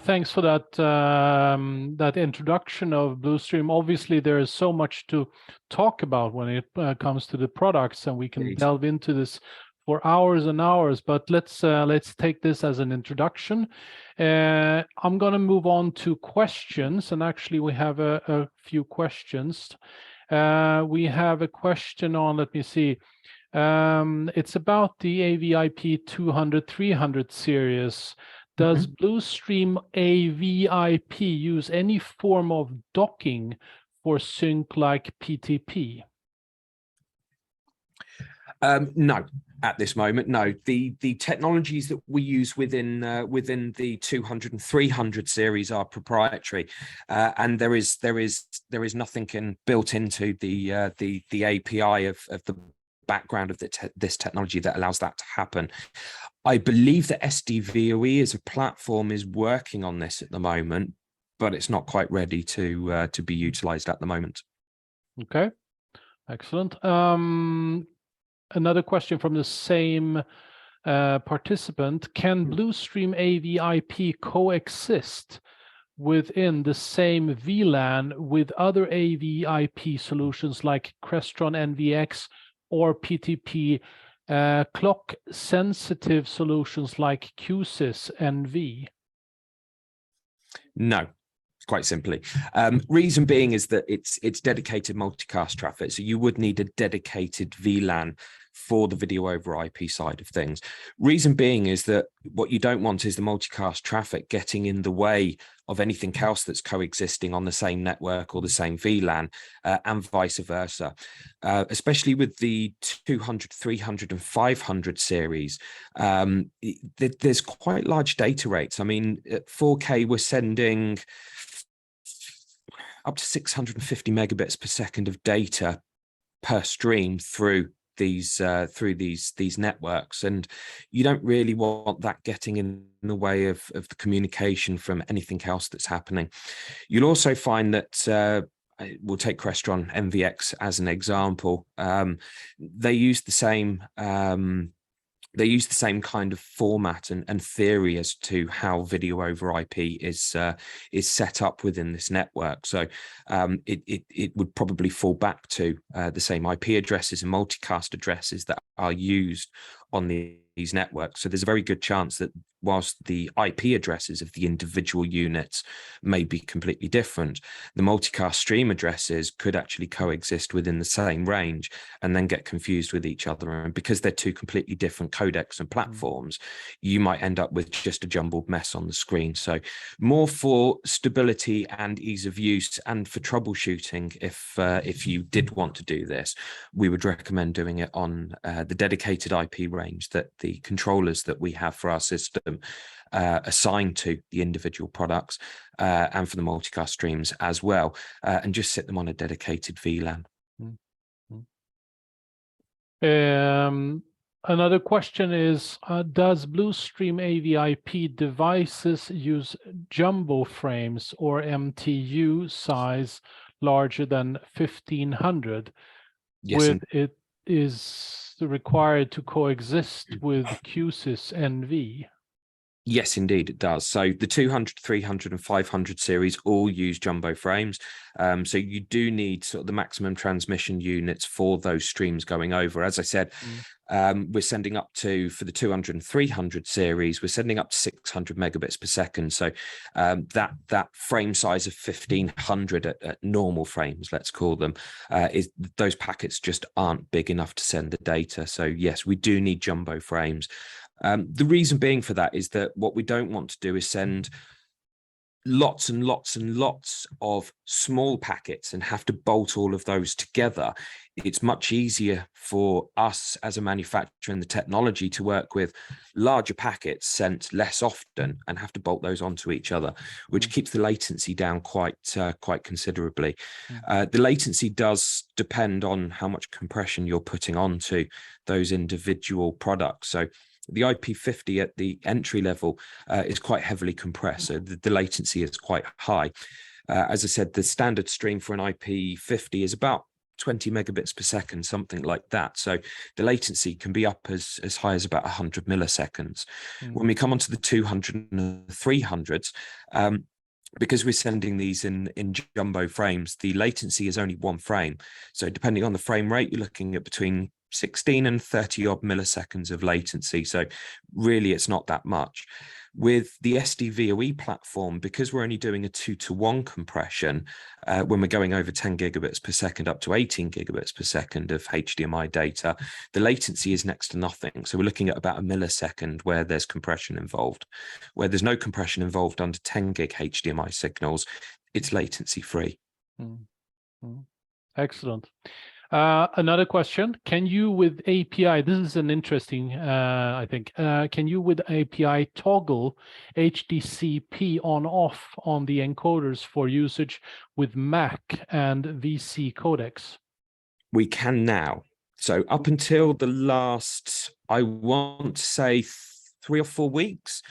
Thanks for that introduction of Blustream. Obviously, there is so much to talk about when it comes to the products, and we can delve into this for hours and hours. But let's take this as an introduction. I'm going to move on to questions, and actually, we have a few questions. We have a question on. Let me see. It's about the AVoIP 200-300 series. Does Blustream AVoIP use any form of docking for sync like PTP? No. At this moment, no. The technologies that we use within the 200 and 300 series are proprietary, and there is nothing built into the API of the background of this technology that allows that to happen. I believe that SDVOE as a platform is working on this at the moment, but it's not quite ready to be utilized at the moment. Okay, excellent. Another question from the same participant: can Blustream AVoIP coexist within the same VLAN with other AVoIP solutions like Crestron NVX or PTP clock sensitive solutions like QSys NV? No, quite simply. Reason being is that it's dedicated multicast traffic, so you would need a dedicated VLAN for the video over IP side of things. Reason being is that what you don't want is the multicast traffic getting in the way of anything else that's coexisting on the same network or the same VLAN, and vice versa. Especially with the 200, 300 and 500 series, there's quite large data rates. I mean, at 4K, we're sending up to 650 megabits per second of data per stream through these networks, and you don't really want that getting in the way of the communication from anything else that's happening. You'll also find that we'll take Crestron NVX as an example. They use the same kind of format and theory as to how video over IP is set up within this network. So it would probably fall back to the same IP addresses and multicast addresses that are used on these networks. So there's a very good chance that whilst the IP addresses of the individual units may be completely different, the multicast stream addresses could actually coexist within the same range and then get confused with each other. And because they're two completely different codecs and platforms, you might end up with just a jumbled mess on the screen. So more for stability and ease of use and for troubleshooting, if you did want to do this, we would recommend doing it on the dedicated IP range that the controllers that we have for our system assigned to the individual products, and for the multicast streams as well, and just sit them on a dedicated VLAN. Another question is, does Blustream AVoIP devices use jumbo frames or MTU size larger than 1500? Yes, with it is required to coexist with QSys NV? Yes, indeed, it does. So the 200, 300 and 500 series all use jumbo frames. So you do need sort of the maximum transmission units for those streams going over. As I said, we're sending up to, for the 200 and 300 series, we're sending up to 600 megabits per second. So that frame size of 1500 at normal frames, let's call them, is those packets just aren't big enough to send the data. So yes, we do need jumbo frames. The reason being for that is that what we don't want to do is send lots and lots and lots of small packets and have to bolt all of those together. It's much easier for us as a manufacturer and the technology to work with larger packets sent less often and have to bolt those onto each other, which keeps the latency down quite considerably. The latency does depend on how much compression you're putting onto those individual products. So the IP50 at the entry level is quite heavily compressed, so the latency is quite high. As I said, the standard stream for an IP50 is about 20 megabits per second, something like that. So the latency can be up as high as about 100 milliseconds. When we come onto the 200 and 300s, because we're sending these in jumbo frames, the latency is only one frame. So depending on the frame rate, you're looking at between 16 and 30 odd milliseconds of latency. So really, it's not that much. With the SDVOE platform, because we're only doing a 2-to-1 compression, when we're going over 10 gigabits per second up to 18 gigabits per second of HDMI data, the latency is next to nothing. So we're looking at about a millisecond where there's compression involved. Where there's no compression involved under 10 gig HDMI signals, it's latency free. Excellent. Another question, can you with API, this is an interesting, I think, can you with API toggle HDCP on off on the encoders for usage with Mac and VC codecs? We can now. So up until the last, I want to say 3 or 4 weeks,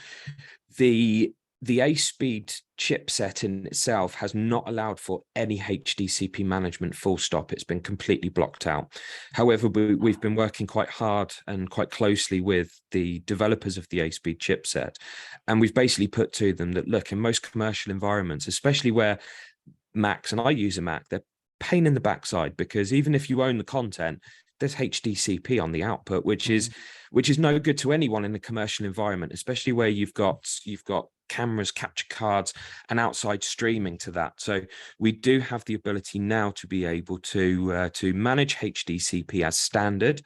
the A-Speed chipset in itself has not allowed for any HDCP management, full stop. It's been completely blocked out. However, we've been working quite hard and quite closely with the developers of the A-Speed chipset. And we've basically put to them that, look, in most commercial environments, especially where Macs, and I use a Mac, they're pain in the backside, because even if you own the content, there's HDCP on the output, which is no good to anyone in a commercial environment, especially where you've got cameras, capture cards, and outside streaming to that. So we do have the ability now to be able to manage HDCP as standard,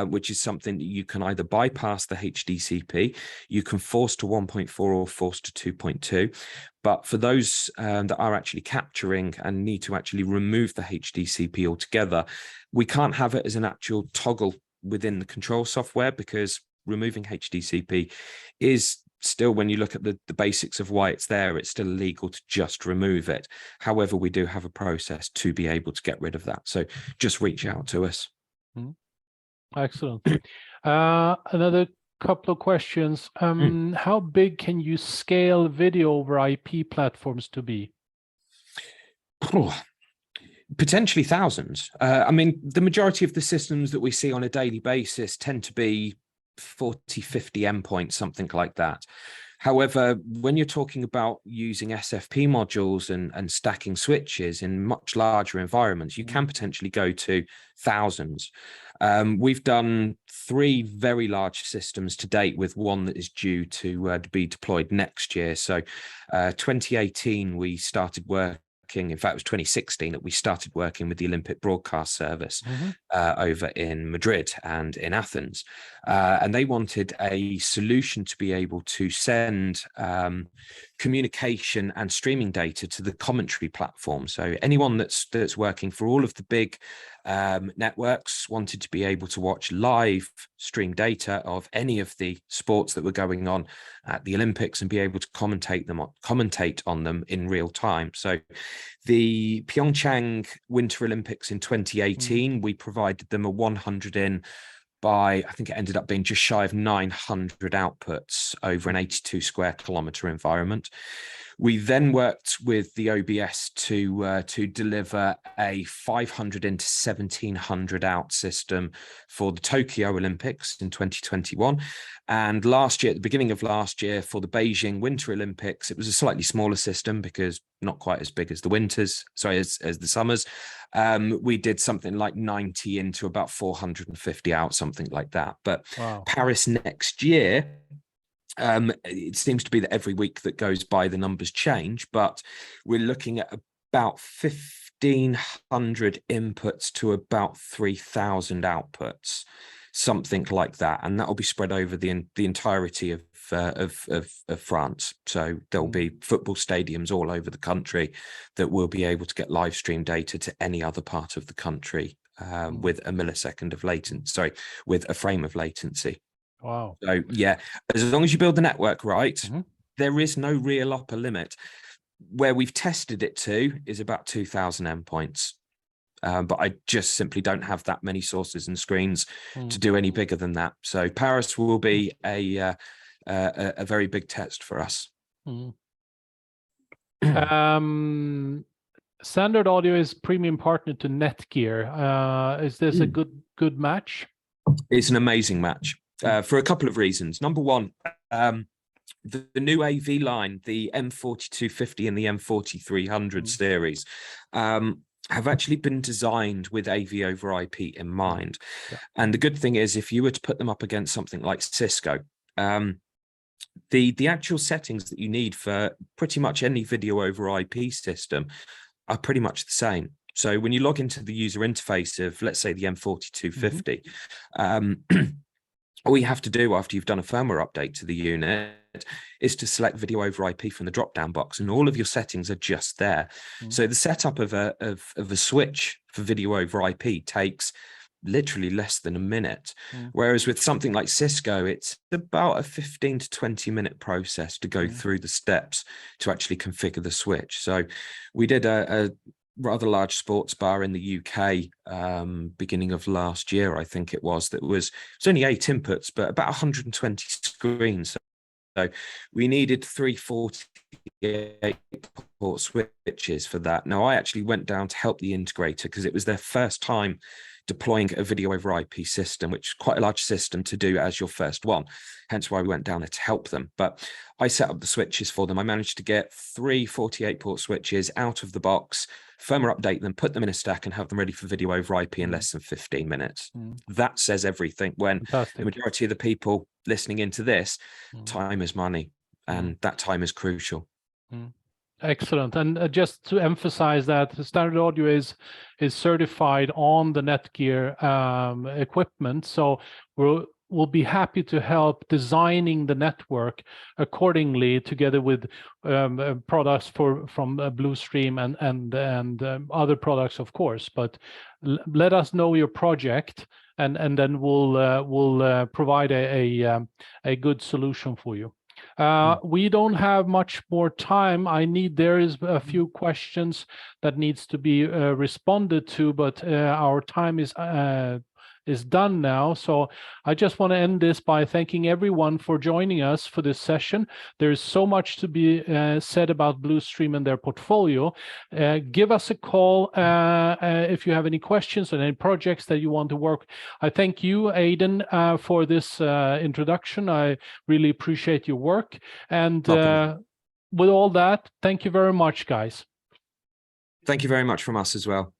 which is something that you can either bypass the HDCP, you can force to 1.4 or force to 2.2. But for those that are actually capturing and need to actually remove the HDCP altogether, we can't have it as an actual toggle within the control software, because removing HDCP is still, when you look at the basics of why it's there, it's still illegal to just remove it. However, we do have a process to be able to get rid of that. So just reach out to us. Excellent. Another couple of questions. How big can you scale video over IP platforms to be? Potentially thousands. I mean, the majority of the systems that we see on a daily basis tend to be 40, 50 endpoints, something like that. However, when you're talking about using SFP modules and stacking switches in much larger environments, you can potentially go to thousands. We've done 3 very large systems to date, with one that is due to be deployed next year. So 2018, we started working. In fact, it was 2016 that we started working with the Olympic Broadcast Service over in Madrid and in Athens. And they wanted a solution to be able to send communication and streaming data to the commentary platform. So anyone that's working for all of the big networks wanted to be able to watch live stream data of any of the sports that were going on at the Olympics and be able to commentate on them in real time. So the Pyeongchang Winter Olympics in 2018, we provided them a 100 in by, I think it ended up being just shy of 900 outputs over an 82 square kilometer environment. We then worked with the OBS to deliver a 500 into 1700 out system for the Tokyo Olympics in 2021. And last year, at the beginning of last year, for the Beijing Winter Olympics, it was a slightly smaller system because not quite as big as the winters, as the summers. We did something like 90 into about 450 out, something like that. But wow. Paris next year, it seems to be that every week that goes by, the numbers change, but we're looking at about 1,500 inputs to about 3,000 outputs, something like that, and that will be spread over the entirety of France. So there will be football stadiums all over the country that will be able to get live stream data to any other part of the country with a millisecond of latency, with a frame of latency. Wow. So yeah, as long as you build the network right, there is no real upper limit. Where we've tested it to is about 2,000 endpoints. But I just simply don't have that many sources and screens to do any bigger than that. So Paris will be a very big test for us. Standard Audio is premium partner to Netgear. Is this a good match? It's an amazing match for a couple of reasons. Number one, the new AV line, the M4250 and the M4300 series, have actually been designed with AV over IP in mind. And the good thing is, if you were to put them up against something like Cisco, the actual settings that you need for pretty much any video over IP system are pretty much the same. So when you log into the user interface of, let's say, the M4250, All you have to do after you've done a firmware update to the unit is to select video over IP from the drop-down box, and all of your settings are just there. So the setup of a switch for video over IP takes literally less than a minute. Whereas with something like Cisco, it's about a 15 to 20 minute process to go through the steps to actually configure the switch. So we did a rather large sports bar in the UK beginning of last year, I think it was, that was, it's only 8 inputs, but about 120 screens. So we needed 348 port switches for that. Now, I actually went down to help the integrator because it was their first time deploying a video over IP system, which is quite a large system to do as your first one. Hence why we went down there to help them. But I set up the switches for them. I managed to get 3 48 port switches out of the box, firmware update them, put them in a stack and have them ready for video over IP in less than 15 minutes. That says everything when the majority of the people listening into this, time is money, and that time is crucial. Excellent. And just to emphasize that Standard Audio is certified on the Netgear equipment, so we'll be happy to help designing the network accordingly, together with products from Blustream and other products, of course. But let us know your project, and then we'll provide a good solution for you. We don't have much more time. There is a few questions that needs to be responded to, but our time is done now. So I just want to end this by thanking everyone for joining us for this session. There's so much to be said about Blustream and their portfolio. Give us a call if you have any questions or any projects that you want to work. I thank you, Aidan, for this introduction. I really appreciate your work. And with all that, thank you very much, guys. Thank you very much from us as well.